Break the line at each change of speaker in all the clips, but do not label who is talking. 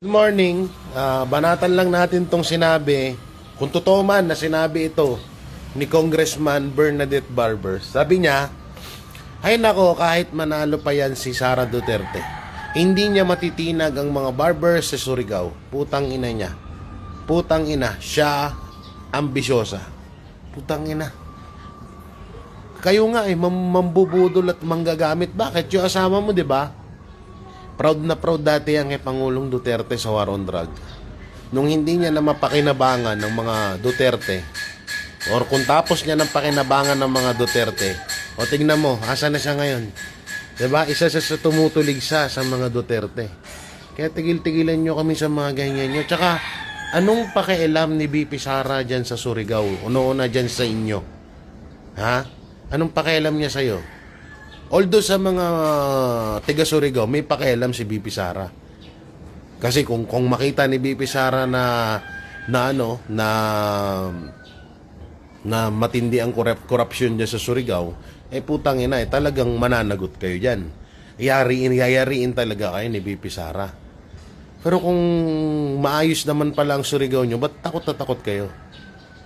Good morning. Banatan lang natin tong sinabi. Kung totoo man na sinabi ito ni Congressman Bernadette Barbers. Sabi niya, ay nako, kahit manalo pa yan si Sara Duterte, hindi niya matitinag ang mga barbers sa Surigao. Putang ina niya. Putang ina. Siya ambisyosa. Putang ina. Kayo nga mambubudol at manggagamit. Bakit? Yung asama mo, di ba? Proud na proud dati ang kay Pangulong Duterte sa war on drug. Nung hindi niya na mapakinabangan ng mga Duterte, or kung tapos niya ng pakinabangan ng mga Duterte, o tingnan mo, asa na siya ngayon? Diba? Isa siya sa tumutulig sa mga Duterte. Kaya tigil-tigilan nyo kami sa mga ganyan nyo. Tsaka, anong pakialam ni BP Sara dyan sa Surigao? Una-una dyan sa inyo? Ha? Anong pakialam niya sa'yo? Although sa mga tiga Surigao, may pakialam si BP Sara. Kasi kung makita ni BP Sara na matindi ang corruption niya sa Surigao, putang ina, talagang mananagot kayo diyan. Yayariin talaga kayo ni BP Sara. Pero kung maayos naman pala ang Surigao nyo, ba't takot na takot kayo?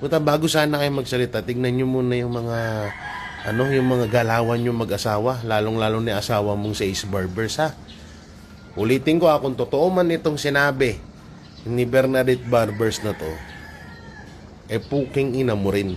Buta, bago sana kayo magsalita, tignan nyo muna yung mga galawan yung mag-asawa, lalong-lalo ni asawa mong si Ace Barbers, ha? Ulitin ko, kung totoo man itong sinabi ni Bernadette Barbers na to, puking ina mo rin.